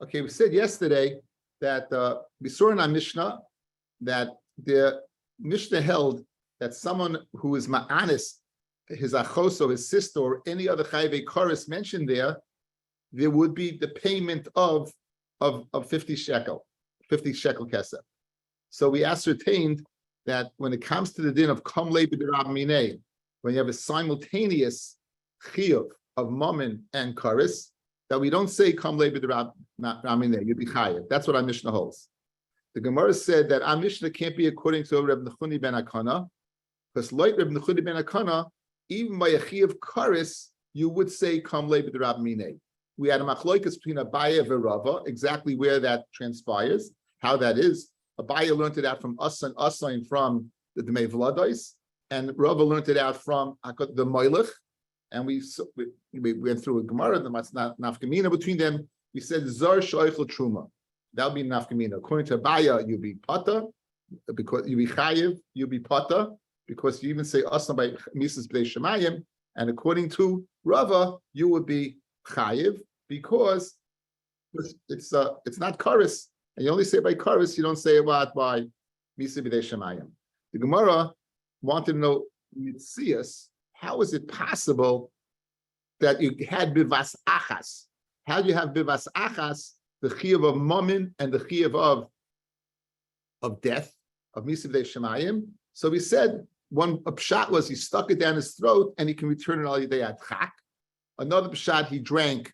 Okay, we said yesterday that we saw in our Mishnah that the Mishnah held that someone who is ma'anis, his achos or his sister or any other chayvei koris mentioned there would be the payment of 50 shekel kesef. So we ascertained that when it comes to the din of kamlei b'derab minei, when you have a simultaneous chiyuv of mammon and koris, that we don't say kamlei b'derab minei, you'd be chayav. That's what our Mishnah holds. The Gemara said that our Mishnah can't be according to Reb Nechuni ben Akana, because like Reb Nechuni ben Akana, even by a chiyuv koris, you would say kamlei b'derab minei. We had a machloikas between Abaye and Rava, exactly where that transpires, how that is. Abaye learned it out from Asain from the Dmei Vladois, and Rava learned it out from the Moilech. And we went through a Gemara, the nafkamina between them. We said Zar Shoichel Truma. That would be nafkamina. According to Abaye, you'll be pata, because you be chayiv, you'll be pata, because you even say Asan by Mises B'dei Shemayim. And according to Rava, you would be chayiv, because it's not karis, and you only say by karis, you don't say it by misa b'dei shemayim. The Gemara wanted to know mitzias, how is it possible that you had bivas achas? How do you have bivas achas, the chiyuv of mammon and the chiyuv of death of misa b'dei shemayim? So we said one pshat was he stuck it down his throat and he can return it all day at chak. Another pshat, he drank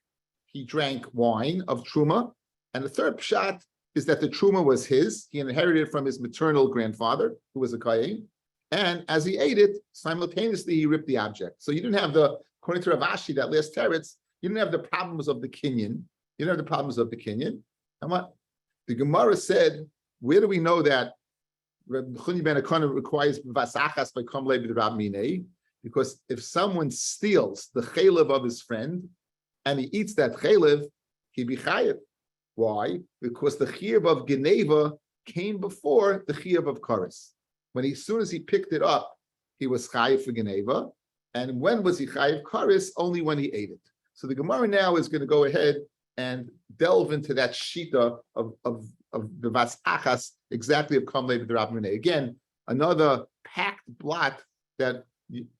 wine of truma, and the third pshat is that the truma was his. He inherited it from his maternal grandfather, who was a kohen, and as he ate it, simultaneously he ripped the object. So you didn't have according to Rav Ashi, that last teretz, you didn't have the problems of the kinyan. You didn't have the problems of the kinyan. And what the Gemara said, where do we know that Reb Chuni ben Akana requires vasachas by kamlei b'derab minei? Because if someone steals the chaylev of his friend and he eats that chaylev, he be chayiv. Why? Because the chiyuv of geneva came before the chiyuv of kares. As soon as he picked it up, he was chayiv for geneva. And when was he chayiv kares? Only when he ate it. So the Gemara now is going to go ahead and delve into that shita of the vas achas, exactly of kamlei b'derab minei. Again, another packed blot that.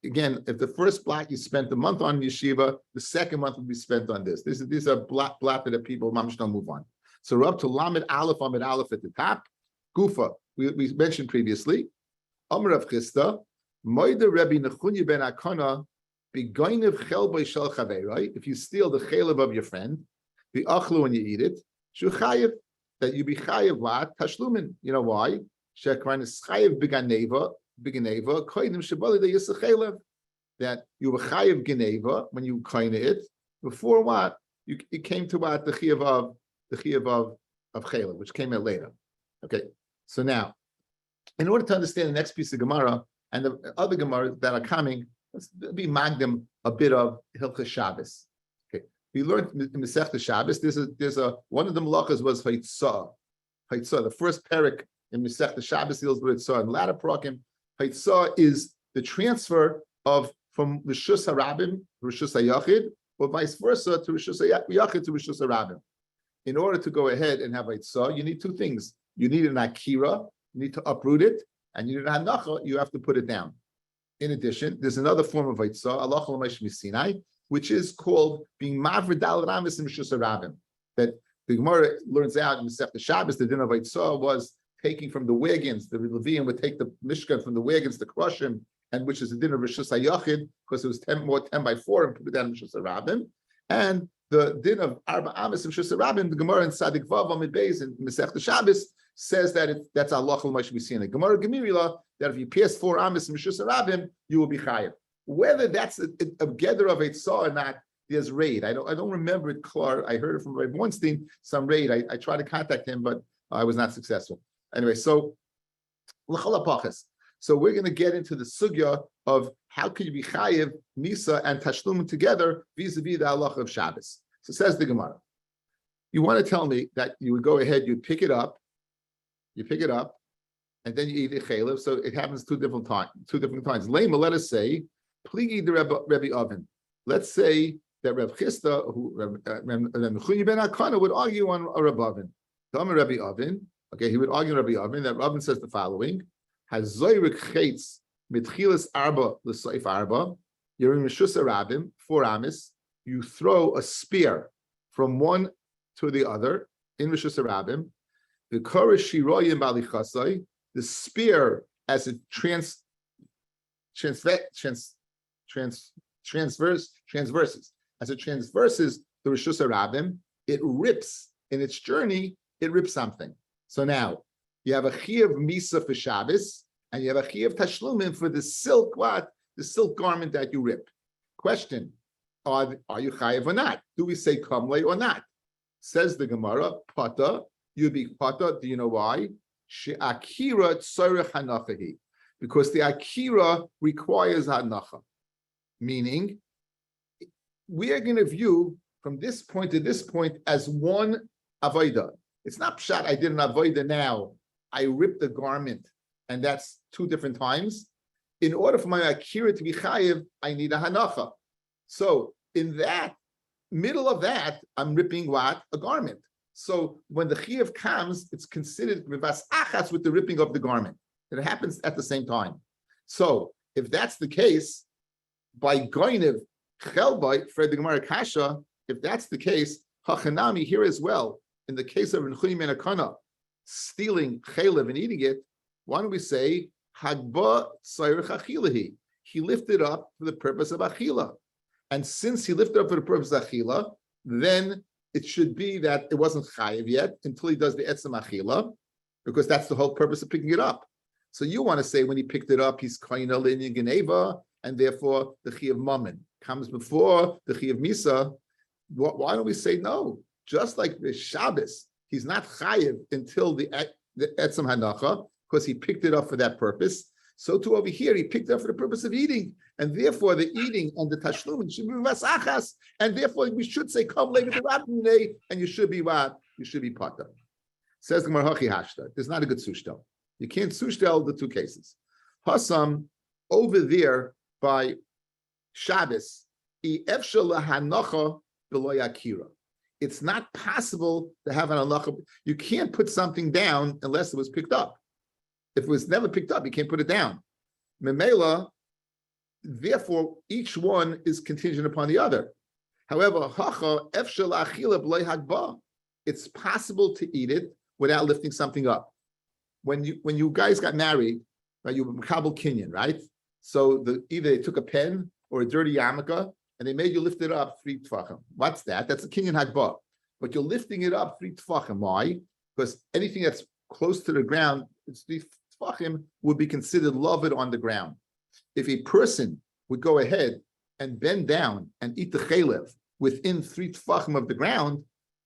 Again, if the first blot you spent a month on yeshiva, the second month will be spent on this. These are blot that people mamish don't move on. So we're up to Lamed Aleph Amid Aleph at the top. Gufa, we mentioned previously. Amar of Chista, Moida Rebbe Nechuni ben Akana, Begoinev Chel Boy Shel Chavei. If you steal the chalev of your friend, the achlu when you eat it, Shu Chayev, that you be Chayev what? Tashlumin. You know why? Shekran is Chayev Beganeva. That you were chayiv geneva when you kind it before what you came to what the chiyuv of chaylev, which came in later. Okay, so now in order to understand the next piece of Gemara and the other Gemaras that are coming, let's be magdim a bit of Hilchas Shabbos. Okay, we learned in Masechta Shabbos. There's a one of the malachas was Haitzah. The first parak in Masechta Shabbos deals with Haitzah, and latter parakim. Haitzah is the transfer from Rishus HaRabim to Rishus HaYachid, or vice versa to Rishus HaYachid to Rishus HaRabim. In order to go ahead and have Haitzah, you need two things. You need an Akira, you need to uproot it, and you need an Hanacha, you have to put it down. In addition, there's another form of Haitzah, Allah Chalamesh Misinai, which is called being Mavrid Dal Ramis in Rishus HaRabim. That the Gemara learns out in Masechta Shabbos, the din of Haitzah was taking from the wagons, the Levian would take the Mishkan from the wagons to crush him, and which is the din of Rishus HaYachid, because it was 10 by 4, and put it down in Rishus HaRabim. And the din of Arba Amis in Rishus HaRabim, the Gemara in Sadik Vav Amid Beis in Masechta Shabbos says that that's Allah Chalamesh Misinai. Gemara Gemirila, that if you pass 4 Amis in Rishus HaRabim, you will be chayav. Whether that's a gather of Eitzah or not, there's raid. I don't remember it, Clark. I heard it from Rabbi Weinstein, some raid. I tried to contact him, but I was not successful. Anyway, so we're going to get into the sugya of how can you be chayiv, misa, and tashlum together vis-a-vis the halacha of Shabbos. So says the Gemara. You want to tell me that you would go ahead, you pick it up, and then you eat a chaylev. So it happens two different times. Lema, let us say, pligi the Rebbe oven. Let's say that Reb Chisda, who Reb Mechunya ben Akana would argue on a Reb Avin. Rabbi Avin, okay, he would argue Rabbi Avin that Rabbi says the following: Has zoyrik chetz mitchilas arba l'soif arba. You're in Rishus Rabim, 4 amis. You throw a spear from one to the other in Rishus Rabim. The korish shiroyim balichasai. The spear, as it transverses, as it transverses the Rishus Rabim, it rips in its journey. It rips something. So now you have a chiyuv misa for Shabbos, and you have a chiyuv tashlumim for the silk what? The silk garment that you rip. Question: Are you chayiv or not? Do we say kamlei or not? Says the Gemara, pata. You'd be pata. Do you know why? She'akira tzorech hanachahi, because the akira requires hanacha. Meaning, we are going to view from this point to this point as one avodah. It's not pshat, I did an avodah now. I ripped the garment, and that's 2 different times. In order for my akira to be chayiv, I need a hanacha. So in that middle of that, I'm ripping what? A garment. So when the chiyuv comes, it's considered mivas achas with the ripping of the garment. It happens at the same time. So if that's the case, by goinev chelbait for the Gemara kasha, if that's the case, hachanami here as well. In the case of Mechunya ben Akana stealing chaylev and eating it, why don't we say hagba tzorech achilahi? He lifted up for the purpose of achila, and since he lifted up for the purpose of achila, then it should be that it wasn't chayiv yet until he does the etzem achila, because that's the whole purpose of picking it up. So you want to say when he picked it up, he's koina linyan geneva, and therefore the chiyuv mammon comes before the chiyuv misa. Why don't we say no? Just like the Shabbos, he's not chayiv until the etzem hanacha, because he picked it up for that purpose. So too over here, he picked it up for the purpose of eating, and therefore the eating and the tashlumin should be vasachas, and therefore we should say come later to Rabbi, and you should be what? You should be pata. Says the Gemara Hachi Hashta. There's not a good sushtel. You can't sushtel the 2 cases. Hasam over there by Shabbos, efshel hanacha beloy akira. It's not possible to have an halacha. You can't put something down unless it was picked up. If it was never picked up, you can't put it down. Memela, therefore, each one is contingent upon the other. However, it's possible to eat it without lifting something up. When you guys got married, right, you were Makabel Kinyan, right? So either they took a pen or a dirty yarmulke, and they made you lift it up 3 tefachim. What's that? That's a kinyan hagbah. But you're lifting it up 3 tefachim. Why? Because anything that's close to the ground, it's 3 tefachim, would be considered loved on the ground. If a person would go ahead and bend down and eat the chalev within 3 tefachim of the ground,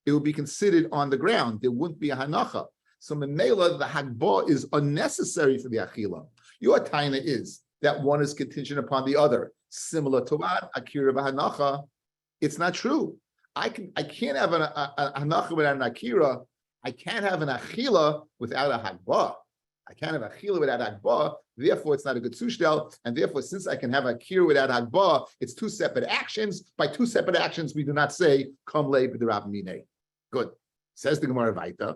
it would be considered on the ground. There wouldn't be a hanacha. So memela, the hagbah is unnecessary for the achila. Your taina is that one is contingent upon the other. Similar to what? Akira b'hanacha. It's not true. I can't have a hanacha without an akira. I can't have an achila without a hagbah. I can't have achila without hagbah. Therefore, it's not a good sushtel. And therefore, since I can have akira without hagbah, it's 2 separate actions. By 2 separate actions, we do not say kam le b'derab minei. Good. Says the Gemara Vaita.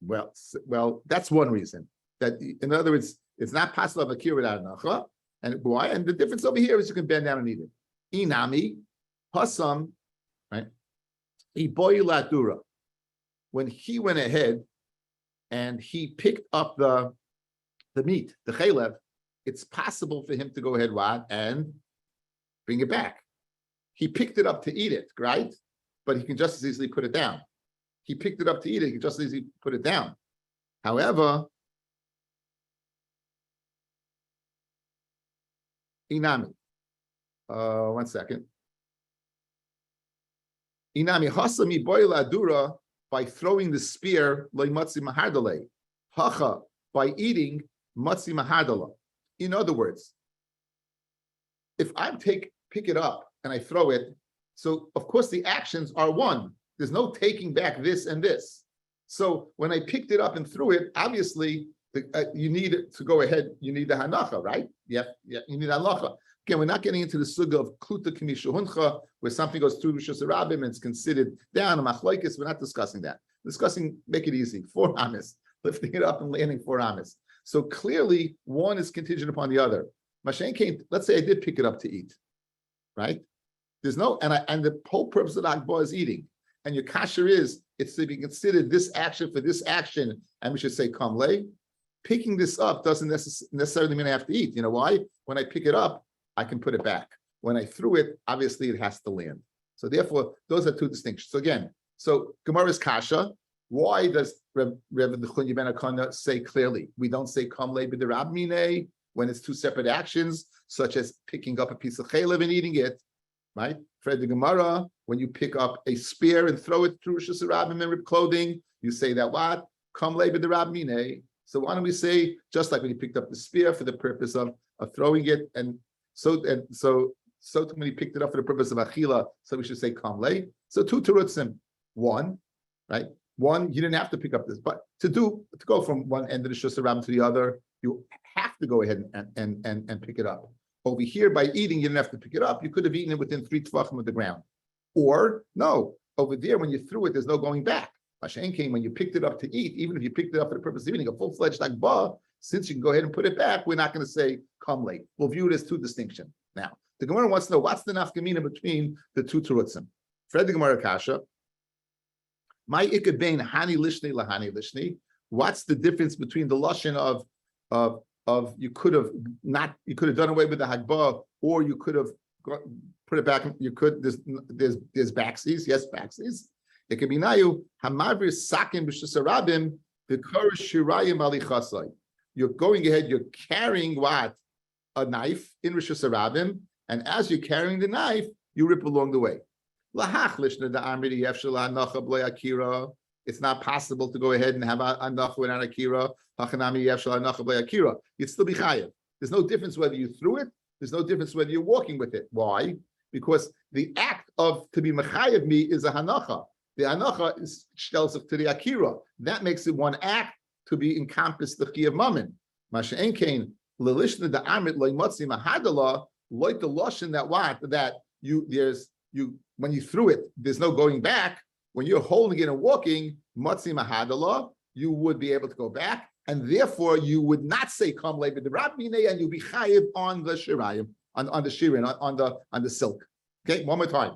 Well, that's one reason. That in other words, it's not possible to have akira without hanacha. And why? And the difference over here is you can bend down and eat it. Inami, hasam, right? Iboiladura. When he went ahead and he picked up the meat, the chalev, it's possible for him to go ahead and bring it back. He picked it up to eat it, right? But he can just as easily put it down. He picked it up to eat it, he can just as easily put it down. However, Inami. One second. Inami hasami boila adura, by throwing the spear like matzi mahardale. Hacha, by eating matzi mahardala. In other words, if I pick it up and I throw it, so of course the actions are one. There's no taking back this and this. So when I picked it up and threw it, obviously you need to go ahead. You need the hanacha, right? Yeah, you need halacha. Again, we're not getting into the suga of kluta k'mishu huncha, where something goes through Rishus Harabim and it's considered down, a machlokes. We're not discussing that. We're discussing, make it easy, 4 amis, lifting it up and landing 4 amis. So clearly, one is contingent upon the other. Mashen came, let's say I did pick it up to eat, right? There's no, and the whole purpose of the Akbar is eating. And your kasher is, it's to be considered this action for this action, and we should say kamle. Picking this up doesn't necessarily mean I have to eat. You know why? When I pick it up, I can put it back. When I threw it, obviously it has to land. So therefore, those are 2 distinctions. So again, Gemara's kasha. Why does Rabbi Nechunyi ben Akana say clearly? We don't say kamle b'derabmine when it's 2 separate actions, such as picking up a piece of chaylev and eating it, right? For the Gemara, when you pick up a spear and throw it through Rishus Harabim and rip clothing, you say that what? Kamle b'derabmine. So why don't we say, just like when you picked up the spear for the purpose of throwing it, and so when he picked it up for the purpose of achila, so we should say kamle. So 2 terutzim. 1, right? 1, you didn't have to pick up this, but to go from one end of the Rishus Harabim to the other, you have to go ahead and pick it up. Over here, by eating, you didn't have to pick it up. You could have eaten it within 3 tefachim of the ground. Or no, over there, when you threw it, there's no going back. Mashen came when you picked it up to eat, even if you picked it up for the purpose of eating, a full-fledged akba, since you can go ahead and put it back, we're not going to say come late. We'll view it as 2 distinctions. Now, the Gemara wants to know what's the nafkamina between the 2 terutzim. Fred the Gemara kasha. My ikabein hani lishni lahani lishni. What's the difference between the lashon of you could have done away with the hagbah, or you could have put it back? You could there's backsies, yes, backsies. It could be nayu hamavir sakim b'shus harabim v'kor shirayim alichasai. You're going ahead. You're carrying what? A knife in Rishus Harabim, and as you're carrying the knife, you rip along the way. It's not possible to go ahead and have a anacha without akira. You'd still be chayav. There's no difference whether you threw it. There's no difference whether you're walking with it. Why? Because the act of to be mechayev me is a hanacha. The hanacha is shtelsach to the akira. That makes it one act to be encompassed the chi of mammon. Masha'en kain lelishna the amit loymotzi mahadala loy the loshin that you when you threw it, there's no going back. When you're holding it and walking, matzi mahadala, you would be able to go back, and therefore you would not say come late with the rabbine, and you'll be chayiv on the shirayim, on the shirin, on the silk. Okay, one more time.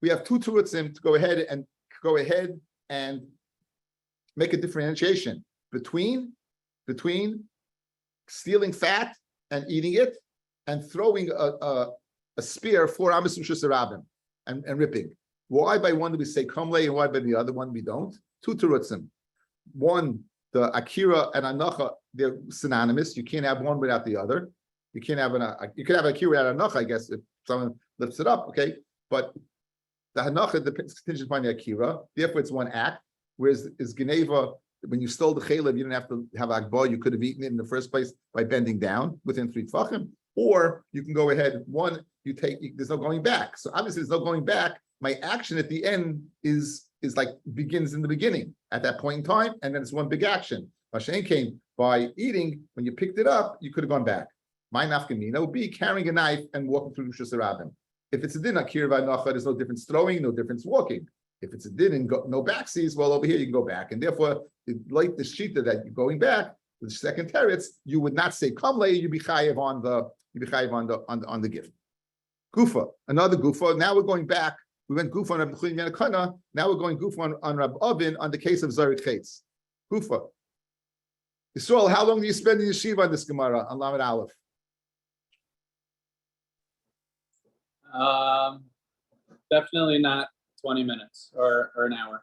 We have 2 terutzim to go ahead and make a differentiation between stealing fat and eating it, and throwing a spear 4 amis Rishus Harabim and ripping. Why by one do we say kamle and why by the other one we don't? 2 terutzim. One, the akira and anacha, they're synonymous. You can't have one without the other. You can't have you can have akira without anacha, I guess, if someone lifts it up, okay? But the hanacha depends contingent upon the akira. Therefore, it's one act. Whereas is geneva, when you stole the chaylev, you didn't have to have akbar. You could have eaten it in the first place by bending down within 3 tefachim. Or you can go ahead. One, there's no going back. So obviously, there's no going back. My action at the end is like begins in the beginning at that point in time, and then it's one big action. Mashen came by eating. When you picked it up, you could have gone back. My nafkamina would be carrying a knife and walking through Rishus Harabim. If it's a din akir v'anacha, there's no difference throwing, no difference walking. If it's a din and no backsies, well, over here you can go back, and therefore, like the shita that you're going back, the second teretz, you would not say kamle, you'd be chayiv on the gift. Gufa, another gufa. Now we're going back. We went gufa on Rabbi Nechunyi ben Akana. Now we're going gufa on Rabbi Ovin on the case of Zarik Chetz. Gufa. Yisrael, how long do you spend in yeshiva on this Gemara on Lamed Aleph? Definitely not 20 minutes or an hour.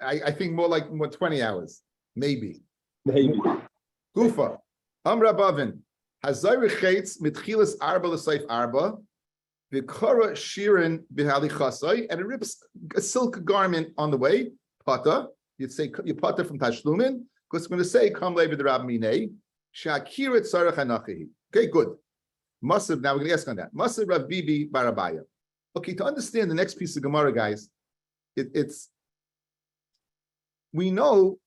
I think more 20 hours, maybe. Gufa. Rabbi Ovin. Hazayri Chetz mitchilas arba l'seif arba, v'kara shirin b'halichasai, and it rips a silk garment on the way. Pata, you'd say you pata from tashlumin, because we're going to say kam levi the Rab Minei shakirat sarach hanachi. Okay, good. Masav. Now we're going to ask on that. Masav Rav Bibi Barabaya. Okay, to understand the next piece of Gemara, guys, it's we know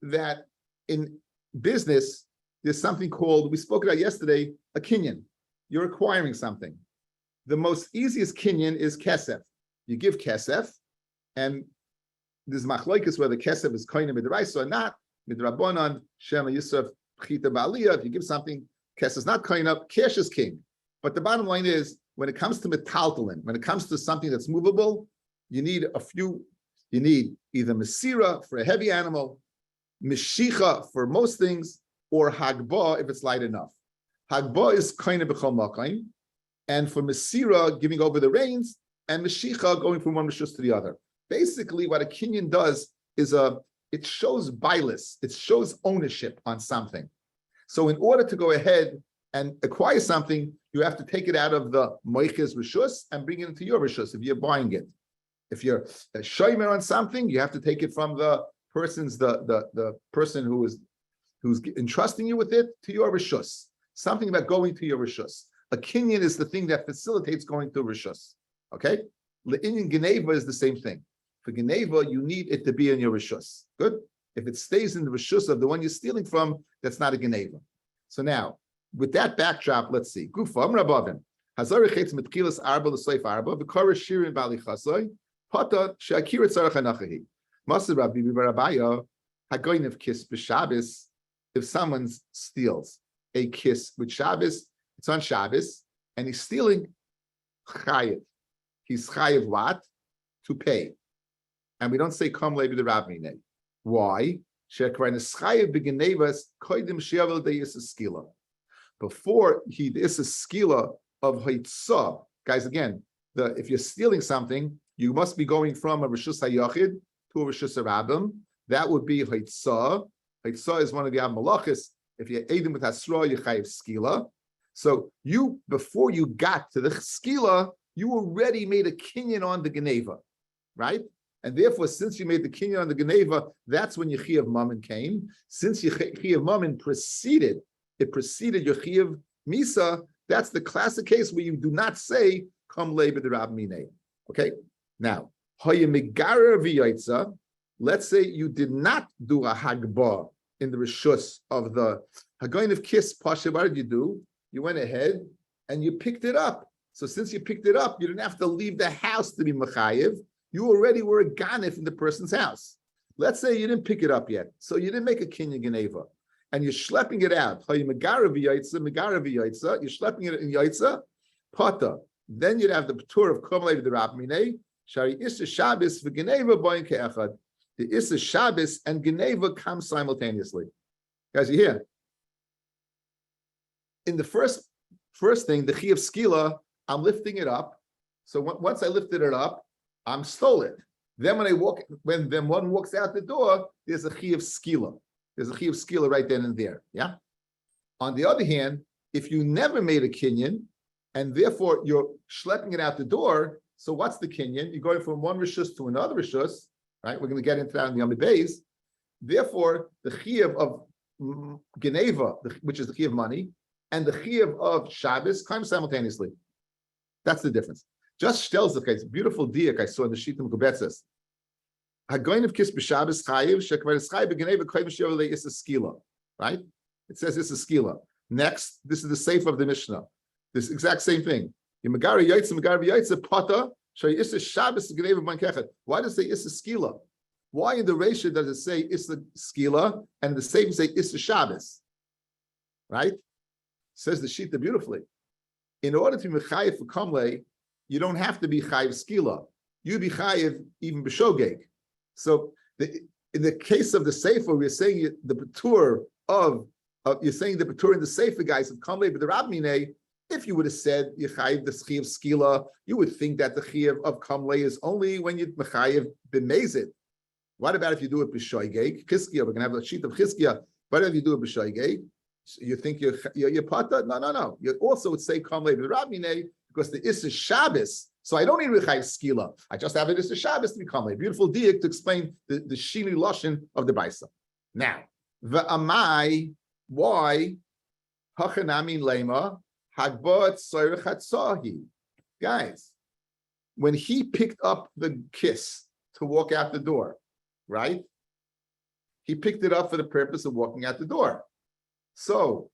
that in business. There's something called, we spoke about yesterday, a kinyan. you're acquiring something. The most easiest kinyan is kesef. You give kesef, and there's machlokes whether kesef is koine midraisa or not. Midrabanan shema yusuf pchita ba'aliyah. If you give something, kesef is not koine, cash is king. But the bottom line is, when it comes to metaltalin, when it comes to something that's movable, you need either mesira for a heavy animal, mishicha for most things, or hagba if it's light enough. Hagba is koine b'chol makayim, and for mesira, giving over the reins, and meshicha, going from one rishus to the other. Basically, what a kinyan does is it shows bilis, it shows ownership on something. So in order to go ahead and acquire something, you have to take it out of the moiches rishus and bring it into your rishus if you're buying it. If you're a shomer on something, you have to take it from the person's the person who's entrusting you with it to your rishus. Something about going to your rishus. A kinyan is the thing that facilitates going to rishus. Okay? Le'inyan geneva is the same thing. For geneva, you need it to be in your rishus. Good? If it stays in the rishus of the one you're stealing from, that's not a geneva. So now, with that backdrop, let's see. Gufa, Rabavim. Hazar chetz mitchilas arba l'seif arba, v'kara shirin bali chasoy, pata she'akir tzarach hanachahi. Maser Rabbi b'Rabaya, hagoynev kiss b'Shabbos, if someone steals a kiss with Shabbos, it's on Shabbos, and he's stealing chayiv. He's chayiv what? To pay. And we don't say kom levi the Rabbi. Why? Before he is a skila of haitzah, guys. Again, if you're stealing something, you must be going from a rishus hayachid to a rishus harabim. That would be haitzah. Haitzah is one of the malachis. If you're aiding with hasra, you chayiv skila. So before you got to the skila, you already made a kinyan on the geneva, right? And therefore, since you made the kinyan on the geneva, that's when your chiyuv mammon came. Since your chiyuv mammon preceded your chiyuv misa, that's the classic case where you do not say kam le b'derab minei. Okay. Now, hayemigara v'yaitza. Let's say you did not do a hagba in the rishus of the hagoyin of kiss pasha. What did you do? You went ahead and you picked it up. So since you picked it up, you didn't have to leave the house to be mechayiv. You already were a ganif in the person's house. Let's say you didn't pick it up yet, so you didn't make a kinyan geneva, and you're schlepping it out. You're schlepping it in yaitza, pata. Then you'd have the tour of Komalei the Rabmine, Shari Issa Shabbos for Geneva boyin ke'echad. The Issa Shabbos and Geneva come simultaneously. Guys, you hear? In the first thing, the chiyuv skila, I'm lifting it up. So once I lifted it up, I'm stole it. Then when one walks out the door, there's a chiyuv skila. There's a chiyuv skila right then and there. Yeah. On the other hand, if you never made a kinyan, and therefore you're schlepping it out the door, so what's the kinyan? You're going from one rishus to another rishus, right? We're going to get into that in the Yom Beis. Therefore, the chiyuv of geneva, which is the chiyuv money, and the chiyuv of Shabbos come simultaneously. That's the difference. Just tells the case. Beautiful diak I saw in the Shitim Kubetzes. Hagoyin of kiss b'Shabbos chayiv shekvar eschai b'geneva koyim she'olei is a skila. Right? It says it's a skila. Next, this is the safe of the Mishnah. This exact same thing. Yemagari yaitza pata shay is a Shabbos geneva b'mankechet. Why does it say is a skila? Why in the ratio does it say is the skila and the same say is a Shabbos? Right? Says the Shita beautifully. In order to be mechayiv for kamlei, you don't have to be chayiv skila. You be chayiv even b'shogeg. So in the case of the sefer, we're saying the patur you're saying the patur in the sefer guys of kamlei but the rabmine. If you would have said you chayiv the chayiv skila, you would think that the chayiv of kamlei is only when you mechayiv b'mezid. What about if you do it b'shogeg? Chizkiah, we're gonna have a sheet of chizkiah. What if you do it b'shogeg? You think you're pata? No. You also would say kam levi rabmine because the Issa Shabbos. So I don't need Rechayiv Skila. I just have it Issa Shabbos to be kam levi. Beautiful diak to explain the shini lashon of the Baisa. Now, v'amai, why hachanamin lema hagbot soyrech hatzahi. Guys, when he picked up the kiss to walk out the door, right? He picked it up for the purpose of walking out the door. So,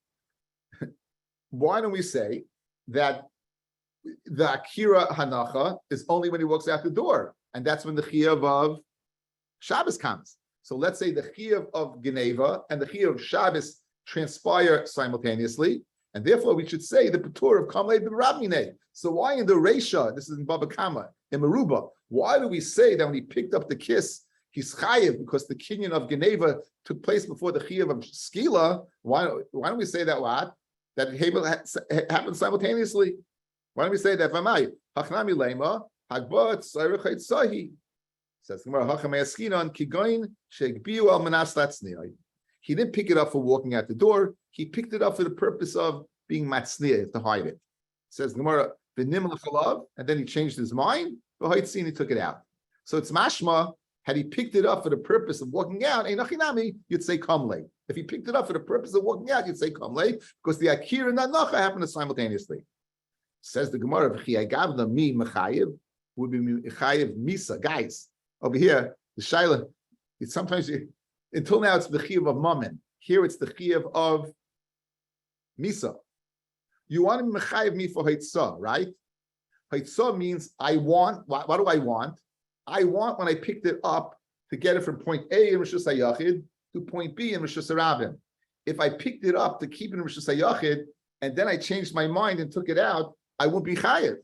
why don't we say that the Akira Hanacha is only when he walks out the door, and that's when the Chiyuv of Shabbos comes. So let's say the Chiyuv of Geneva and the Chiyuv of Shabbos transpire simultaneously, and therefore we should say the Patur of Kamlei B'Rabminei. So why in the Reisha, this is in Baba Kama, in Meruba, why do we say that when he picked up the kiss, he's chayiv because the kinyan of Geneva took place before the chiyuv of Skila? Why don't we say that what? That it happened simultaneously? Why don't we say that? V'mai hachnami lema hagbat tzarich sahi. Says the Gemara hachamei askinon kigoin sheigbiu al manas latzniai. He didn't pick it up for walking out the door. He picked it up for the purpose of being matzniah, to hide it. Says the Gemara v'nim l'chalav, and then he changed his mind. V'hoitzin, he took it out. So it's mashma. Had he picked it up for the purpose of walking out, you'd say kamle. If he picked it up for the purpose of walking out, you'd say kamle, because the akira and the nacha happened simultaneously. Says the Gemara, mi mechayev would be mechayev misa. Guys, over here, the shaila, sometimes until now it's the chiyuv of mammon. Here it's the chiyuv of misa. You want to mechayev me for haitzah, right? Haitzah means I want. What do I want? I want when I picked it up to get it from point A in Rishus HaYachid to point B in Rishus HaRabim. If I picked it up to keep it in Rishus HaYachid and then I changed my mind and took it out, I won't be chayiv.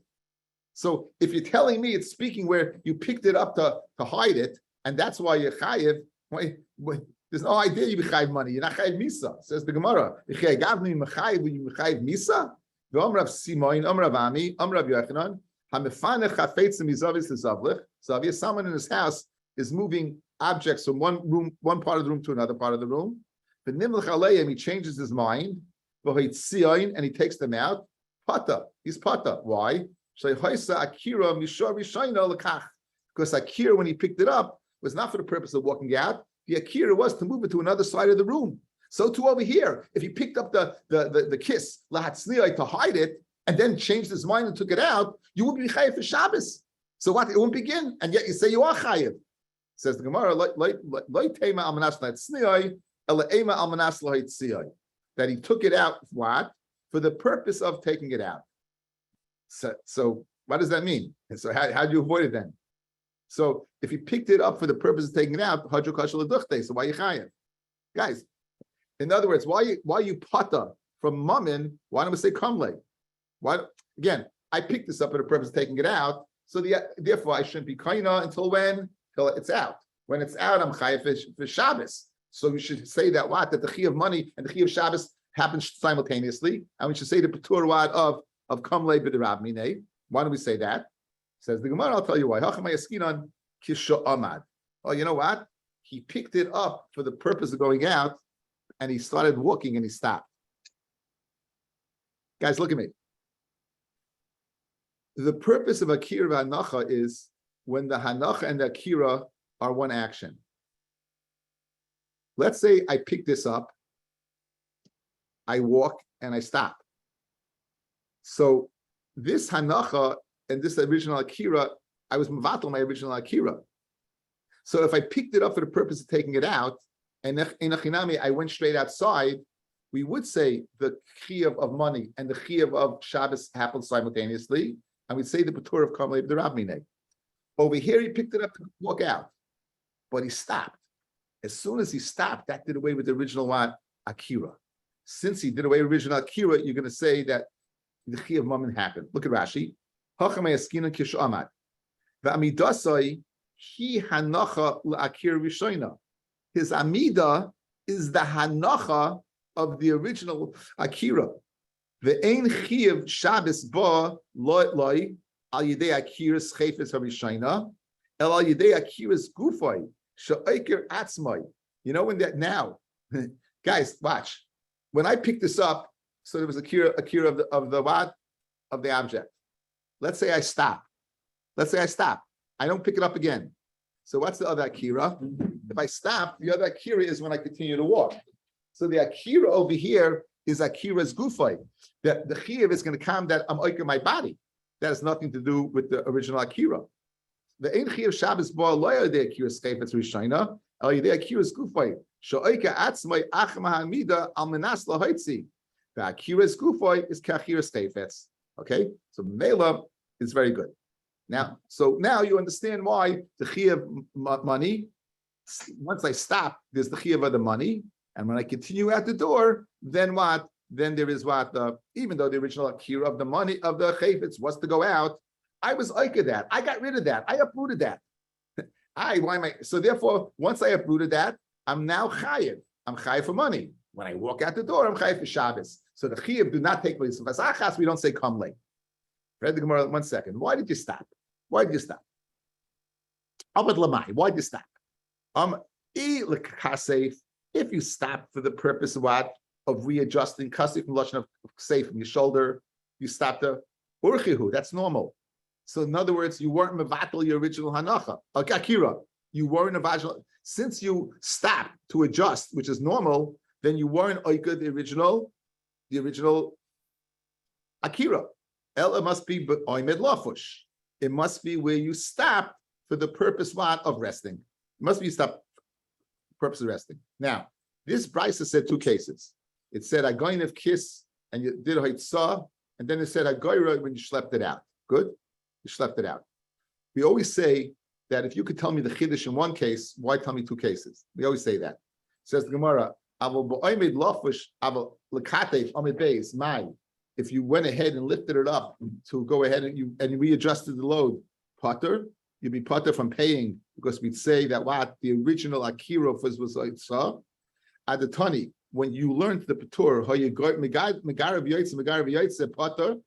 So if you're telling me it's speaking where you picked it up to hide it, and that's why you're chayiv, there's no idea you be chayiv money. You're not chayiv misa. Says the Gemara. Will you chayiv misa? V'omrav Simoin, Omrav Ami, Omrav Yochanan. Someone in his house is moving objects from one part of the room to another part of the room. He changes his mind, and he takes them out. Pata, he's pata. Why? Because Akira, when he picked it up, was not for the purpose of walking out. The Akira was to move it to another side of the room. So too over here, if he picked up the kiss lahatzniya to hide it, and then changed his mind and took it out, you would be chayiv for Shabbos. So what? It won't begin, and yet you say you are chayiv. Says the Gemara, that he took it out what? For the purpose of taking it out. So what does that mean? And so how do you avoid it then? So if you picked it up for the purpose of taking it out, so why you chayiv? Guys, in other words, why you pata from mammon? Why don't we say kamle? Why? Again, I picked this up for the purpose of taking it out, so therefore I shouldn't be kaina until when? Till it's out. When it's out, I'm chayiv for Shabbos. So we should say that that the chi of money and the chi of Shabbos happens simultaneously, and we should say the patur of kamle b'derab minei. Why do we say that? Says the Gemara. I'll tell you why. Oh, you know what? He picked it up for the purpose of going out, and he started walking, and he stopped. Guys, look at me. The purpose of Akira Hanacha is when the Hanacha and the Akira are one action. Let's say I pick this up, I walk, and I stop. So this Hanacha and this original Akira, I was mevatel my original Akira. So if I picked it up for the purpose of taking it out, and in Achinami I went straight outside, we would say the chiyuv of money and the chiyuv of Shabbos happened simultaneously, and we'd say the patur of kamle b'derab minei. Over here, he picked it up to walk out, but he stopped. As soon as he stopped, that did away with the original one, Akira. Since he did away with the original Akira, you're going to say that the chiyuv of mammon happened. Look at Rashi. Hachamei askinan kishamad. V'amidasai he hanacha la'akira rishoina. His amida is the hanacha of the original Akira. The ein chiyuv Shabbos ba loy al yidei Akira's chayfes harishayna el al yidei Akira's gufay she'oiker atzmai. You know when that now, guys, watch. When I picked this up, so there was Akira of the what of the object. Let's say I stop. I don't pick it up again. So what's the other Akira? If I stop, the other Akira is when I continue to walk. So the Akira over here is Akira's gufay. The chiyuv is going to come that I'm oiker my body. That has nothing to do with the original Akira. The ein chiyuv Shabbos bo loya de Akira's chayfetz rishayna el yidei Akira's gufay she'oiker atzmai ach mahamida al menas lahoitzi. The Akira's gufay is k'Akira's chayfetz. Okay, so Mela is very good. Now, so now you understand why the chiyuv money. Once I stop, there's the chiyuv of the money, and when I continue out the door, then what? Then there is what? Even though the original akira of the money of the chayfetz was to go out, I was like that. I got rid of that. I uprooted that. So therefore, once I uprooted that, I'm now chayiv. I'm chayiv for money. When I walk out the door, I'm chayiv for Shabbos. So the chiyuv do not take place. Vasachas, we don't say come late. Read the Gemara 1 second. Why did you stop? Why did you stop? Abad lamai. Why did you stop? If you stop for the purpose of what? Of readjusting kasif from lashon of safe from your shoulder, you stop the urchihu. That's normal. So in other words, you weren't mevatel your original hanacha. Akira. You weren't a since you stopped to adjust, which is normal, then you weren't oika the original akira. Ella must be oimed lafush. It must be where you stop for the purpose what? Of resting. It must be stop purpose of resting. Now, this brisa said 2 cases. It said agoyin of kiss and you did haitzah, and then it said agoyra when you schlepped it out. Good, you schlepped it out. We always say that if you could tell me the chiddush in 1 case, why tell me 2 cases? We always say that. Says the Gemara, if you went ahead and lifted it up to go ahead and you readjusted the load, potter, you'd be potter from paying, because we'd say that what the original akira was saw at the tani. When you learned the patur, potter,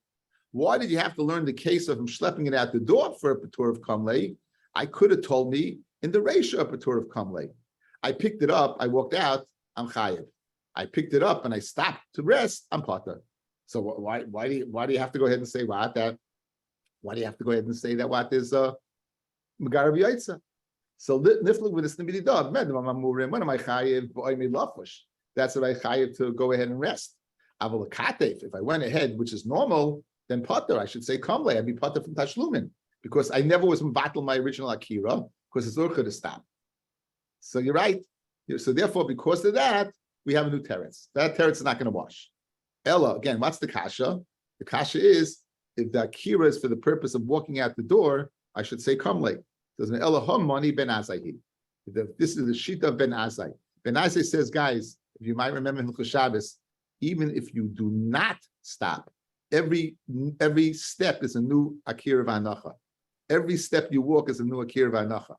why did you have to learn the case of him schlepping it out the door for a patur of kamlei? I could have told me in the ratio of patur of kamlei. I picked it up, I walked out, I'm chayiv. I picked it up and I stopped to rest, I'm potter. So why do you have to go ahead and say what that? Why do you have to go ahead and say that what is Megarav Yaitza? So niflik with this nibidi dog. When am I chayiv? That's what I chayiv to go ahead and rest. If I went ahead, which is normal, then potter, I should say kamle. I'd be potter from tashlumin, because I never was mvatel my original akira, because it's urcha to stop. So you're right. So therefore, because of that, we have a new teretz. That teretz is not going to wash. Ella, again, what's the kasha? The kasha is, if the akira is for the purpose of walking out the door, I should say kamle. There's an Ella hom mani ben azai. This is the shita of ben azai. Ben azai says, guys, if you might remember in Shabbos, even if you do not stop, every step is a new akira v'anacha. Every step you walk is a new akira v'anacha.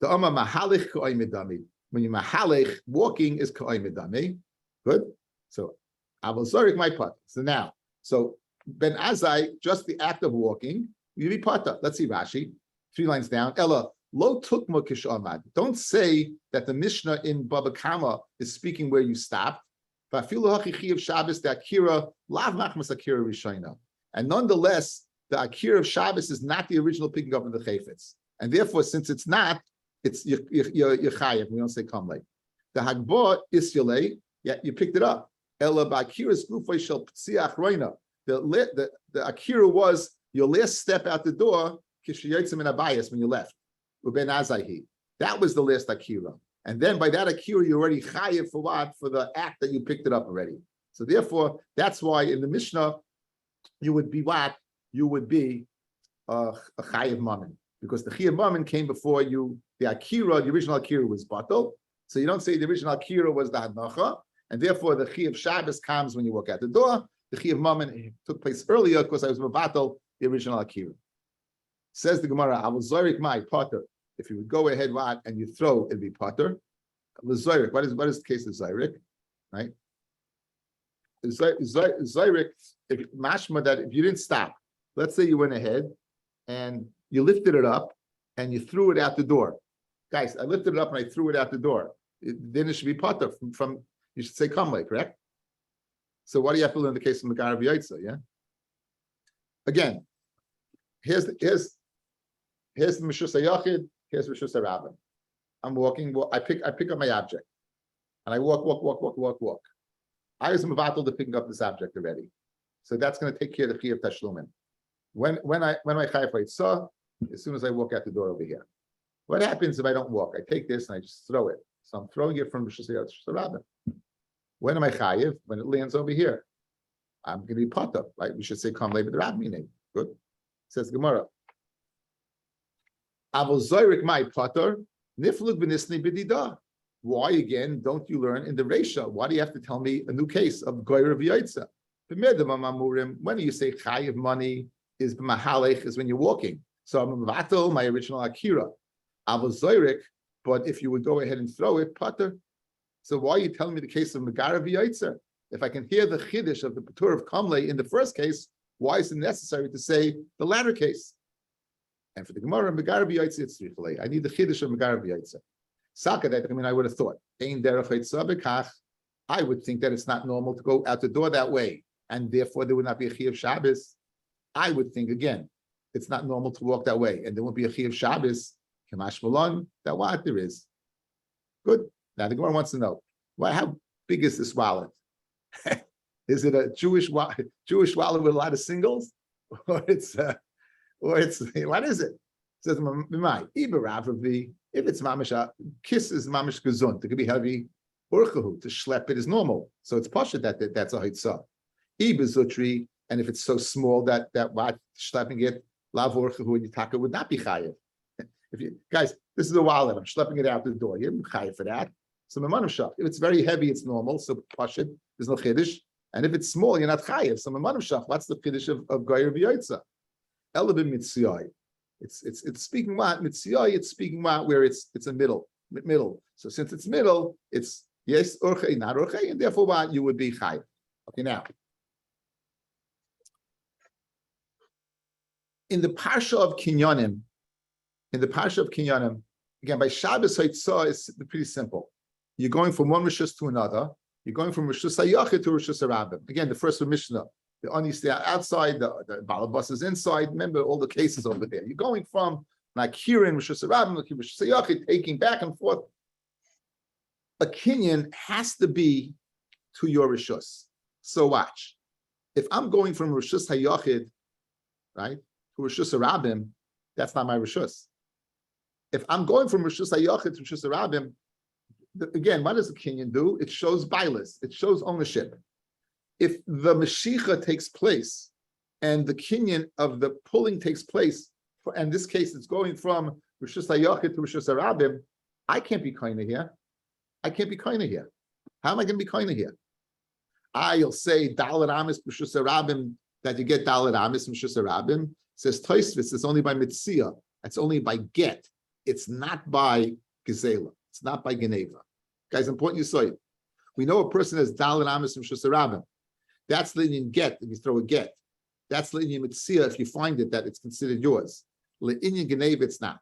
The Amma mahalich ka'oimidami. When you mahalich, walking is ka'oimidami. Good. So I will zorik my pot. So now, so ben azai, just the act of walking, you be pata. Let's see Rashi, 3 lines down. Ella lo tukma kishamad. Don't say that the Mishnah in Baba Kama is speaking where you stopped. Vafilu hachichi of Shabbos the akira lav machmas akira rishayna. And nonetheless, the akira of Shabbos is not the original picking up of the chayfetz. And therefore, since it's not, it's yechayev. We don't say kamlei. The hagbah is yalei. Yeah, you picked it up. Ella ba'akira's gufay shel ptziach roina. The akira was your last step out the door. Kishayotzim in abayas when you left. Uben azahi. That was the last akira. And then by that akira, you're already chayev for what? For the act that you picked it up already. So therefore, that's why in the Mishnah, you would be what? You would be a chayev mammon. Because the chayev mammon came before you. The akira, the original akira was batal. So you don't say the original akira was the hadnacha. And therefore, the chayev Shabbos comes when you walk out the door. The chayev mammon took place earlier because I was batal the original akira. Says the Gemara, I will zorik my potter. If you would go ahead and you throw, it'd be potter. Zorik, what is the case of zorik? Right? Zorik, if mashma that if you didn't stop, let's say you went ahead and you lifted it up and you threw it out the door. Guys, I lifted it up and I threw it out the door. Then it should be potter from you should say kamle, correct? So what do you have to learn in the case of Megarav Yaitza? Yeah. Again, here's the Mishus HaYachid, here's Mishus HaRabbi. I'm walking, I pick up my object, and I walk. I was mevatel to picking up this object already, so that's going to take care of the chiyuv tashlumin. When I chayav haitzah, as soon as I walk out the door over here, what happens if I don't walk? I take this and I just throw it. So I'm throwing it from Mishus HaRabbi. When am I chayav? When it lands over here. I'm going to be potter, right? We should say come labor the Rabbi name. Good. Says Gemara. Avol zoyrik my potter niflug b'nisni b'dida. Why again don't you learn in the Reisha? Why do you have to tell me a new case of goyra v'yaitza? When you say chayiv money is b'mahalech is when you're walking. So I'm vatal my original akira. Avol zoyrik, but if you would go ahead and throw it, potter. So why are you telling me the case of megara v'yaitza? If I can hear the chiddush of the patur of kamle in the first case, why is it necessary to say the latter case? And for the Gemara, megara v'yaitza, it's richlei. I need the chiddush of megara v'yaitza. Sakadet, I mean, I would have thought, ein derech haitzah bekach. I would think that it's not normal to go out the door that way, and therefore there would not be a chiyuv Shabbos. I would think again, it's not normal to walk that way, and there won't be a chiyuv Shabbos. Kamash malon, that what there is. Good. Now the Gemara wants to know, why? How big is this wallet? Is it a Jewish wallet with a lot of singles, or it's what is it? It says if it's mamish kiss is mamish gesund, it could be heavy. Urchahu to schlep it is normal, so it's pasha that's a haitzah. Ibezutri, and if it's so small that what schlepping it lav urchahu and yitaka would not be chayiv. If you guys, this is a wallet, I'm schlepping it out the door. You're chayiv for that. So if it's very heavy, it's normal. So pasha, there's no chiddush. And if it's small, you're not chayiv. So what's the chiddush of goyer v'yotza? Elabim mitziyai. It's speaking what mitziyai. It's speaking what where it's a middle. So since it's middle, it's yes urchei, not urchei, and therefore what you would be chayiv. Okay, now in the parsha of Kinyanim, again by Shabbos haitzah is pretty simple. You're going from one rishus to another. You're going from rishus hayachid to rishus harabim. Again, the first Mishnah, the oni stay outside, the balabas is inside. Remember all the cases over there. You're going from like here in rishus harabim, like rishus hayachid, taking back and forth. A kinyan has to be to your rishus. So watch. If I'm going from rishus hayachid, right, to rishus harabim, that's not my rishus. If I'm going from rishus hayachid to rishus harabim, again, what does the kinyan do? It shows bilas. It shows ownership. If the Mashiach takes place and the kinyan of the pulling takes place, and in this case it's going from Rishus HaYachid to Rishus HaRabim, I can't be kinda here. How am I going to be kinda here? I'll say Dalet Amis Rishus HaRabim, that you get Dalet Amis from Rishus HaRabim. Says Tosfos, it's only by Mitzia. It's only by get. It's not by Gezela. It's not by Geneva. Guys, important you saw it. We know a person has Dalet Amis from Rishus HaRabim. That's the Indian get, if you throw a get. That's the Indian Mitzia, if you find it, that it's considered yours. The Indian Geneva, it's not.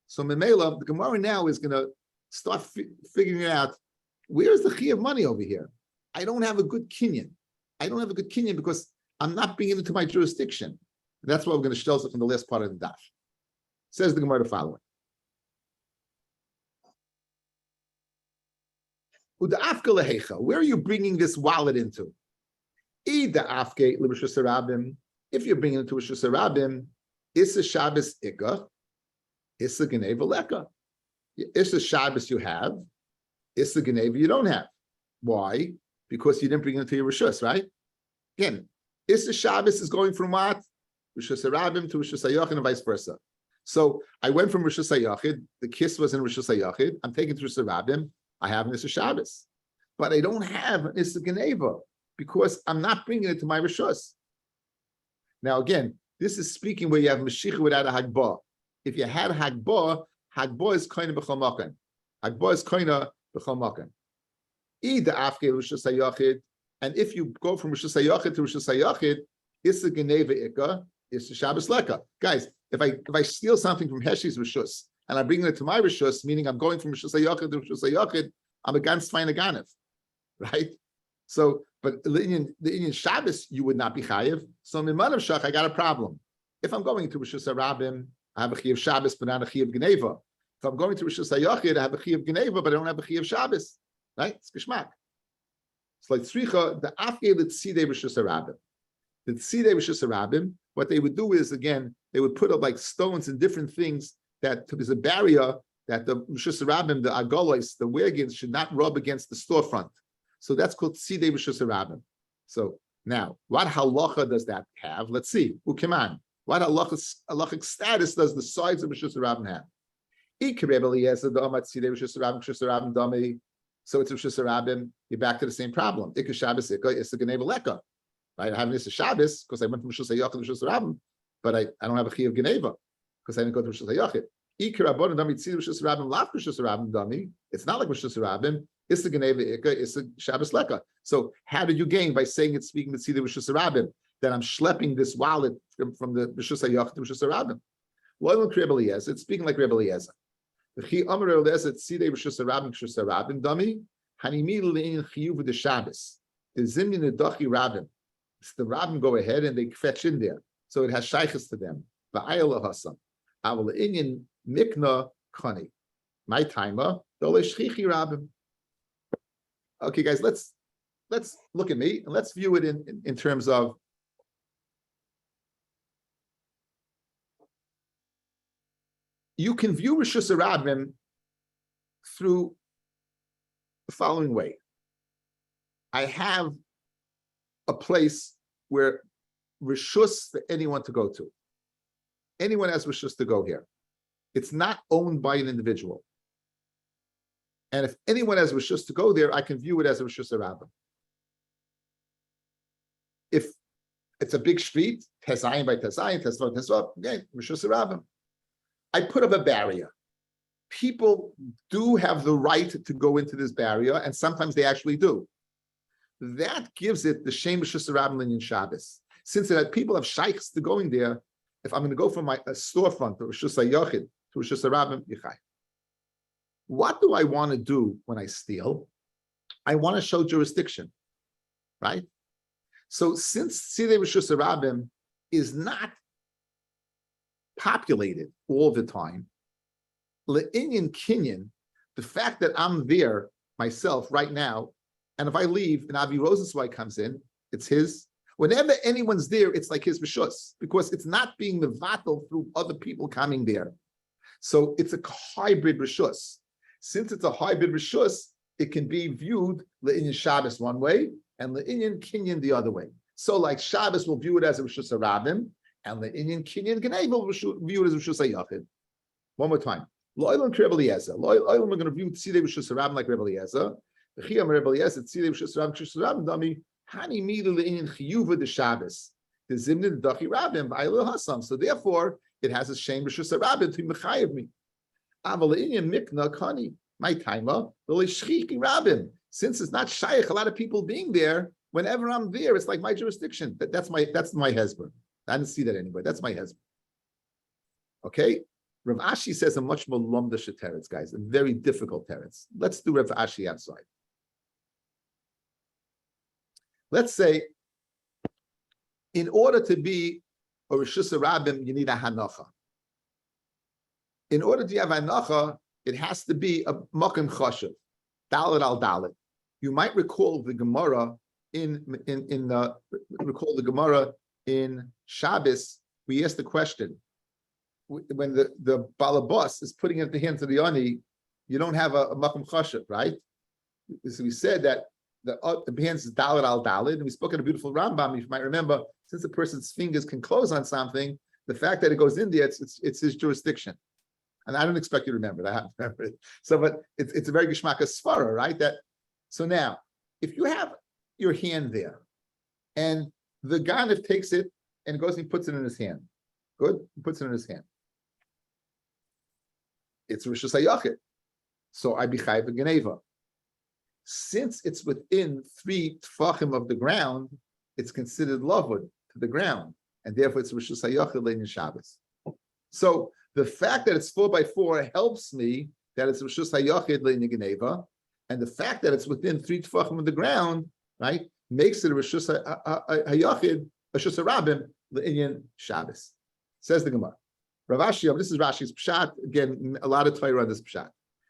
So Memela, the Gemara now is going to start figuring out, where's the Chi of money over here? I don't have a good kinyan. Because I'm not bringing it into my jurisdiction. And that's why we're going to shtel from the last part of the daf. Says the Gemara the following. Where are you bringing this wallet into? If you're bringing it to Rishus HaRabim, Issa Shabbos Ika, Issa Geneva Leka. Issa Shabbos you have, Issa Geneva you don't have. Why? Because you didn't bring it to your Rishus, right? Again, Issa Shabbos is going from what? Rishus HaRabim to Rishus HaYachid and vice versa. So I went from Rishus HaYachid, the kiss was in Rishus HaYachid, I'm taking to Rishus HaRabim, I have an Issa Shabbos. But I don't have an Issa Geneva, because I'm not bringing it to my Rishus. Now again, this is speaking where you have Mashiach without a Hagbah. If you had Hagbah is kind of b'chol makan. Hagbah is kind of b'chol makan. Either afke Rishus HaYachid, and if you go from Rishus HaYachid to Rishus HaYachid, it's the Geneva Ika, it's the Shabbos Leka. Guys, if I steal something from Heshi's Rishus and I'm bringing it to my Rishus, meaning I'm going from Rishus HaYachid to Rishus HaYachid, I'm a ganz fein Aganev, right? So, but the Indian Shabbos, you would not be chayiv. So in Manav Shach, I got a problem. If I'm going to Rishus HaRabim, I have a Chiyav Shabbos, but not a Chiyav Geneva. If I'm going to Rishus HaYachid, I have a Chiyav Geneva, but I don't have a Chiyav Shabbos. Right? It's Geshmak. It's like Tzricha, the Afge L'Tzidei Rishus HaRabim. The Tzidei Rishus HaRabim, what they would do is, again, they would put up like stones and different things that there's a barrier that the Rishus HaRabim, the Agolos, the wagons should not rub against the storefront. So that's called Tzidei Rishus HaRabim. So Now, what halacha does that have? Let's see. Ukiman. What halachic status does the sides of Rishus Rabin have? So it's Rishus Rabin. You're back to the same problem. Ikka Shabbos, Ikka, Issa Geneva Leka. Right? I have an Issa Shabbos because I went from Rishus Hayachid to Rishus Rabin, but I don't have a Chi of Geneva because I didn't go to Rishus Hayachid. It's not like Rishus Rabin. It's the Geneva Ikka, it's the Shabbos Leka. So how did you gain by saying it's speaking to see the Rishus Rabin that I'm schlepping this wallet from the Rishus Hayachid to Rishus Rabin? It's speaking like Rebbe Eliezer. The Chi Amar Eliezer Tzidei Rishus Rabin Rishus Rabin Dami Hanimi Lein Chiyuv the Shabbos. The Zimni Nedachi Rabin. It's the Rabin go ahead and they fetch in there, so it has shaykhs to them. Va'ayla Hasam. Aval Inyan Mikna Kani. My timer. Dole Shchichi Rabin. Okay, guys, let's look at me and let's view it in terms of you can view Rishus Rabin through the following way. I have a place where Rishus for anyone to go to. Anyone has Rishus to go here. It's not owned by an individual. And if anyone has Rishus to go there, I can view it as a Rishus Rabin. If it's a big street, Tezayin by Tezayin, Tesvav, Tesvav, again, Rishus Rabin. I put up a barrier. People do have the right to go into this barrier, and sometimes they actually do. That gives it the Shem Rishus Rabin in Shabbos. Since people have shaykhs to going there, if I'm going to go from my storefront to Rishus Hayachid to Rishus Rabin, Yichai. What do I want to do when I steal? I want to show jurisdiction, right? So since Tzidei Rishus Rabin is not populated all the time, Le'inyan Kinyan, the fact that I'm there myself right now, and if I leave and Avi Rosenzweig comes in, it's his. Whenever anyone's there, it's like his Rishus, because it's not being mevatel through other people coming there. So it's a hybrid Rishus. Since it's a hybrid Rishus, it can be viewed Le'inyan Shabbos one way and Le'inyan Kinyan the other way. So like Shabbos will view it as a Rishus Rabin, and Le'inyan Kinyan Geneva will view it as Rishus Hayachid. One more time. Lo'olam Rebbe Eliezer. Lo'olam we're going to view Tzidei Rishus Rabin like Rebbe Eliezer. The Chiyam Rebbe Eliezer Tzidei Rishus Rabin Rishus Rabin Dami Hani Milu Le'inyan Chiyuva the Shabbos. The Zimni the Dachi Rabin Ba'ilul Hasam. So therefore, it has a shame Rishus Rabin to mechayev me. Aval Le'inyan Mikna Kani. My timer. Le'ishchiki Rabin. Since it's not shaykh, a lot of people being there. Whenever I'm there, it's like my jurisdiction. That's my husband. I didn't see that anywhere. That's my husband. Okay? Rav Ashi says a much more lomdish teretz, guys, a very difficult teretz. Let's do Rav Ashi outside. Let's say, in order to be a Rishus Rabin, you need a hanacha. In order to have a hanacha, it has to be a makom chashuv, dalet al dalet. You might recall the Gemara in Shabbos. We asked the question, when the balabas is putting it at the hands of the ani, you don't have a makom chashuv, right? So we said that the hands is dalet al dalet, and we spoke in a beautiful Rambam. You might remember, since the person's fingers can close on something, the fact that it goes in there, it's his jurisdiction. And I don't expect you to remember it. I haven't remembered it. So, but it's a very geshmak svara, right? So now, if you have your hand there, and the Ganav takes it and goes and puts it in his hand. Good? He puts it in his hand. It's Rishus Hayachid. So I be chayv Geneva. Since it's within 3 tfachim of the ground, it's considered lavud to the ground. And therefore it's Rishus Hayachid Le'inyan Shabbos. So the fact that it's 4x4 helps me that it's Rishus Hayachid Le'inyan Geneva. And the fact that it's within 3 tfachim of the ground, right, makes it a Rishus Hayachid, Rishus Rabin Le'inyan Shabbos. Says the Gemara. Rav Ashi, this is Rashi's pshat. Again, a lot of Torah on this pshat.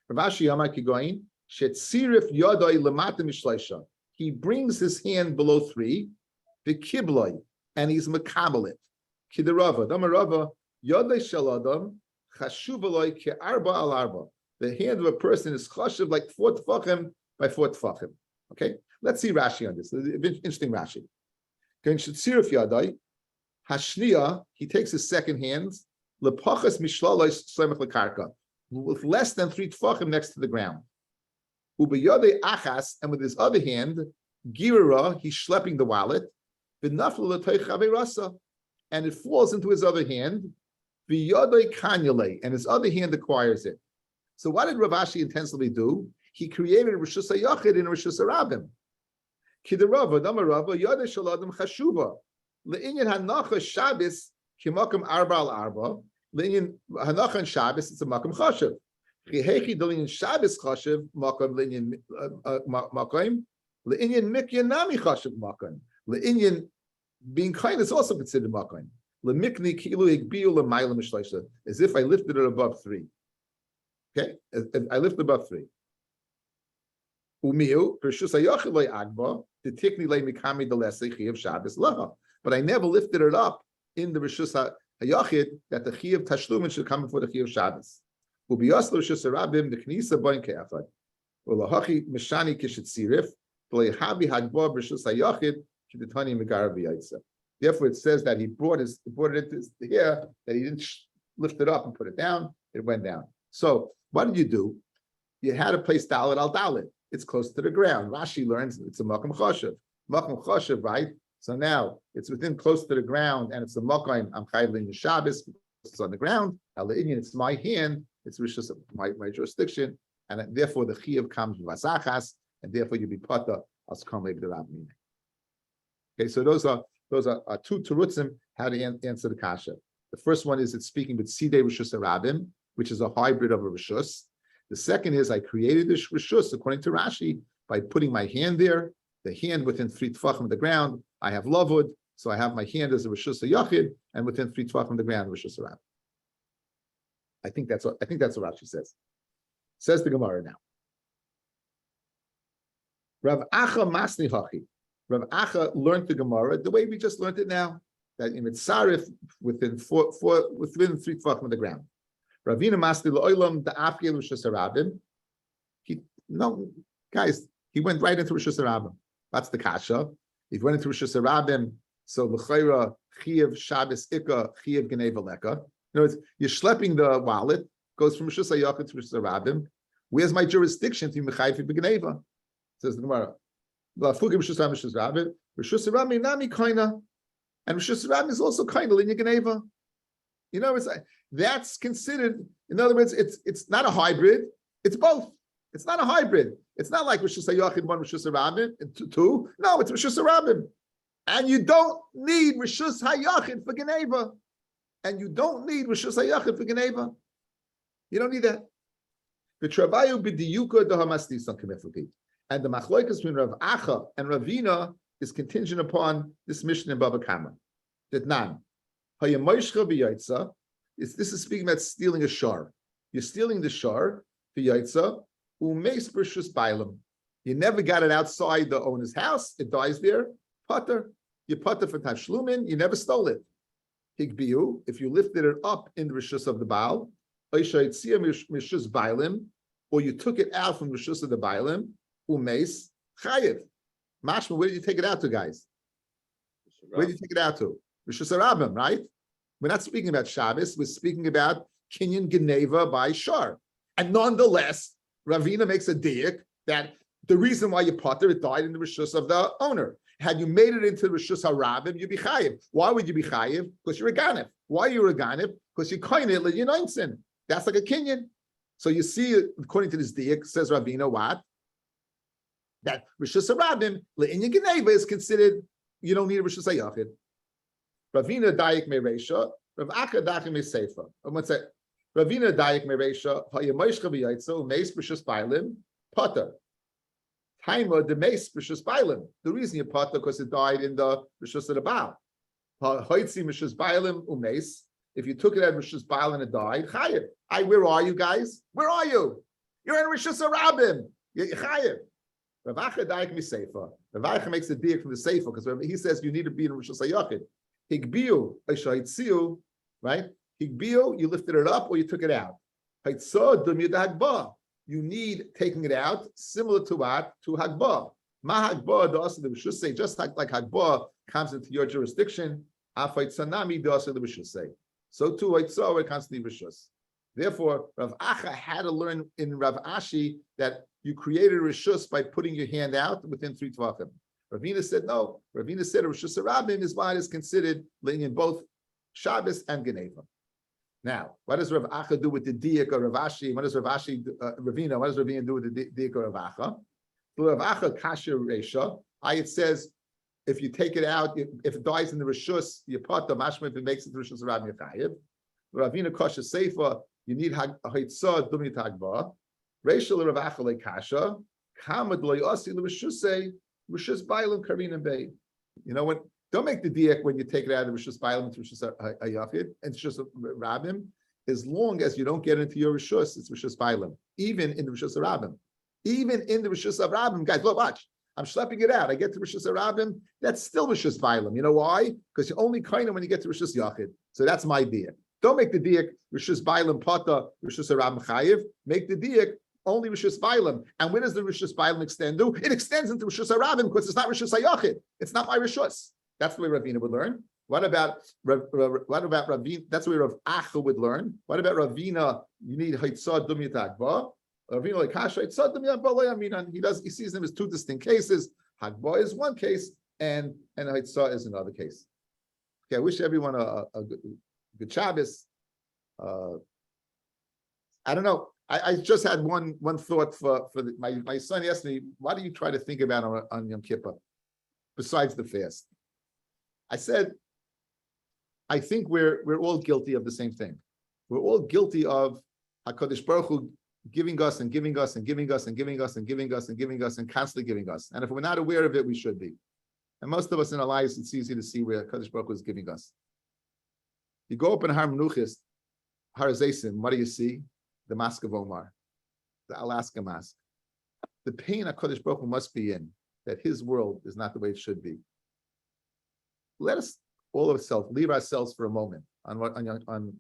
Rav Ashi Amar Kigoyin, Shetzirif Yodai Lamata Mishleisha. He brings his hand below 3, the kibloi, and he's makabelit. Kidarava, Damarava, Yodai Shaladam, Chashuvaloi Ke'arba al Arba. The hand of a person is chashuv like 4 tfachim by 4 tfachim. Okay, let's see Rashi on this. Interesting Rashi. Ken shetzirif yadai. Hashniya, he takes his second hand, lepachas mishlalois slemach lekarka, with less than 3 tefachim next to the ground. Ubeyadei achas, and with his other hand, girara, he's schlepping the wallet, v'naflu l'toich chaveirasa, and it falls into his other hand, v'yadei kanyale, and his other hand acquires it. So what did Rav Ashi intensively do? He created Rishus HaYachid in Rishus HaRabim. Kidarava, Damarava, Yadei Shaladam Chashuva. Le'inyan hanacha Shabbos kimakam arba al arba. Le'inyan hanacha and Shabbos it's a makam chashuv. Chihechi d'le'inyan Shabbos chashuv makam le'inyan makam. Le'inyan mikya nami chashuv makam. Le'inyan being kind is also considered makam. Le'mikni kilu igbiu le'mayla mishleisha, as if I lifted it above 3. Okay, I lifted above 3. Umiu Rishus HaYachid le'agba detikni le'mikami d'lesei of Shabbos laha. But I never lifted it up in the Rishus HaYachid that the Chiyuv Tashlumin should come before the Chiyuv Shabbos. Ubiyaslo Rishus HaRabim the Knisa Boin Ke'achad. Ulahachi Mishani Kishitzirif B'leihabi Hagba Rishus HaYachid K'detani Megara B'Yaitza. Therefore, it says that he brought it into here, that he didn't lift it up and put it down. It went down. So what did you do? You had to place Dalet al Dalet. It's close to the ground. Rashi learns it's a Makam Choshev. Makam Choshev, right? So now it's within close to the ground, and it's a Makam. I'm chayving the Shabbos. It's on the ground. Al-Inyan, it's my hand. It's Rishus, my jurisdiction, and therefore the Chiyuv comes with Vasachas, and therefore you be Pata as Kamei B'Rav Mina. Okay, so those are two terutzim how to answer the kasha. The first one is it's speaking with Sidei Rishus HaRabim, which is a hybrid of a Rishus. The second is I created this Rishus according to Rashi by putting my hand there, the hand within 3 tefachim of the ground. I have lavud, so I have my hand as a Rishus HaYachid, and within 3 tefachim of the ground, Rishus HaRabim. I think that's what Rashi says. Says the Gemara now. Rav Acha Masni Hachi. Rav Acha learned the Gemara the way we just learned it now, that in Mitzarif within 3 tefachim of the ground. Ravina Masni Lo'ilam the Afgel Rishus HaRabim. He went right into Rishus HaRabim. That's the kasha. He went into Rishus HaRabim, so l'chayra Chiyuv Shabbos Ika Chiyuv Geneva Leka. In other words, you're schlepping the wallet, goes from Rishus HaYachid to Rishus HaRabim. Where's my jurisdiction to Mechayfi B'Geneva? Says the Gemara. La'fukim Rishus HaRabim, Rishus HaRabim nami kaina, and Rishus HaRabim is also kaina l'Inyan Geneva. You know, that's considered. In other words, it's not a hybrid. It's both. It's not a hybrid. It's not like Rishus HaYachid 1, Rishus HaRabim, and 2. No, it's Rishus HaRabim. And you don't need Rishus HaYachid for Geneva. And you don't need Rishus HaYachid for Geneva. You don't need that. And the machloikas between Rav Acha and Ravina is contingent upon this mission in Baba Kama. That nan. This is speaking about stealing a shar. You're stealing the shar, the yaitza, you never got it outside the owner's house, it dies there. Putter. You putter for tashlumin, you never stole it. Higbiu, if you lifted it up in the rishus of the Baal, or you took it out from the rishus of the Baalim, umeis chayev. Mashma, where did you take it out to, guys? Where did you take it out to? Rishus HaRabim, right? We're not speaking about Shabbos, we're speaking about Kinyan Geneva by Shar. And nonetheless, Ravina makes a diak that the reason why you putter, it died in the rishus of the owner. Had you made it into the rishus HaRabim, you'd be chayiv. Why would you be chayiv? Because you're a ganif. Why are you a ganif? Because you coin it like you're sin. That's like a kinyan. So you see, according to this diak, says Ravina, what? That rishus HaRabim, le'inyan Geneva is considered, you don't need a rishus HaYachid. Ravina daik mereisha, Rav Acha daik meseifa. What's that? Ravina daik mereisha, hayamoishcha v'yaitzo, meis b'shus bailim, potter. Taima the meis b'shus bailim. The reason you potter because it died in the b'shus of the Baal. Haitzi b'shus bailim umeis. If you took it at b'shus bailim and it died, chayev. Where are you guys? Where are you? You're in Rishus HaRabim. You're chayev. Rav Acha daik meseifa. Rav Acha makes the diak from the seifa because he says you need to be in Rishus HaYachid. Higbiu, Aishaitsiu, right? Higbiu, you lifted it up or you took it out. Haitzah dumid hagba. You need taking it out, similar to what? To hagba. Ma hagba, the rishus say, just like hagba, comes into your jurisdiction, sanami dosa the rishus say. So too, it comes to the rishus. Therefore, Rav Acha had to learn in Rav Ashi that you created a rishus by putting your hand out within 3 tvachim. Ravina said no. Ravina said a rishus harabim is considered in both Shabbos and Geneva. Now, what does Rav Acha do with the diak of Rav Ashi? What does Rav Ashi, Ravina? What does Ravina do with the diak of Rav Acha? For Rav Acha kasher reisha, it says if you take it out, if it dies in the rishus, you put the mashma. If it makes it rishus harabim yachayev. Ravina kasher seifa. You need ha'itzah dumit hagba. Reishal Rav Acha le'kasha. Kamad lo'yasi l'rishusei rishus bailam karin and bay. You know when. Don't make the diak when you take it out of the Rishus Bailam into Rishus Hayachid and Rishus Rabim. As long as you don't get into your Rishus, it's Rishus Bailam. Even in the Rishus Rabim. Even in the Rishus Rabim, guys, look, watch. I'm schlepping it out. I get to Rishus Rabim, that's still Rishus Bailam. You know why? Because you only kind of when you get to Rishus Yachid. So that's my diak. Don't make the diak Rishus Bailam Pata, Rishus Rabim Chayiv. Make the diak only Rishus Bailam. And where does the Rishus Bailam extend to? It extends into Rishus Rabim because it's not Rishus Hayachid. It's not my Rishus. That's the way Ravina would learn. What about Ravina? That's the way Rav Acha would learn. What about Ravina? You need Haitzah Dumyat Hagba. Ravina like Hasha Haitzah Dumyat Hagba. He sees them as two distinct cases. Hagba is one case, and Haitzah is another case. Okay, I wish everyone a good Shabbos. I don't know. I just had one thought for my son asked me, what do you try to think about on Yom Kippur besides the fast? I said, I think we're all guilty of the same thing. We're all guilty of HaKadosh Baruch Hu giving us and giving us and giving us and giving us and giving us and giving us and constantly giving us. And if we're not aware of it, we should be. And most of us in our lives, it's easy to see where HaKadosh Baruch Hu is giving us. You go up in Har Menuchis, Har Zaysim, what do you see? The Mosque of Omar, the Alaska Mosque. The pain HaKadosh Baruch Hu must be in, that his world is not the way it should be. Let us all of ourselves leave ourselves for a moment on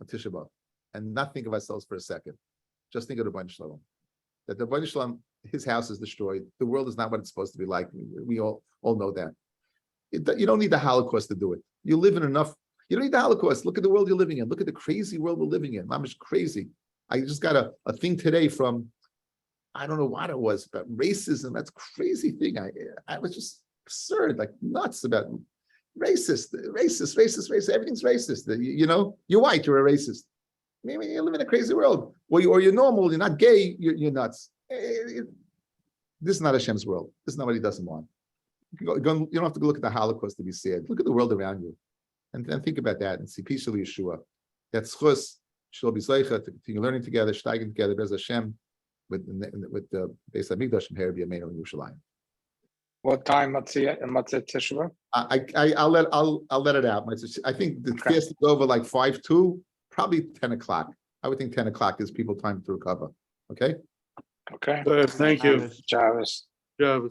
Tisha B'Av and not think of ourselves for a second. Just think of the Rebbeinu Shalom. That the Rebbeinu Shalom, his house is destroyed. The world is not what it's supposed to be like. We all know that. You don't need the Holocaust to do it. You live in enough. You don't need the Holocaust. Look at the world you're living in. Look at the crazy world we're living in. Mamish crazy. I just got a thing today from, I don't know what it was, about racism. That's a crazy thing. I was just absurd, like nuts about racist, everything's racist. You know, you're white, you're a racist. Maybe you live in a crazy world. Or you're normal, you're not gay, you're nuts. This is not Hashem's world. This is not what he doesn't want. You don't have to go look at the Holocaust to be sad. Look at the world around you. And then think about that and see peace of Yeshua. That's chus, shall be zeicha, to continue learning together, steiging together, Bez Hashem, with the Beis HaMikdash and Herbi Yameinu in Yerushalayim. What time Matzah Tisha B'Av? I'll let it out. I think the fast is over like 5-2, probably 10 o'clock. I would think 10 o'clock gives people time to recover. Okay. Okay. Thank you. Travis. Travis.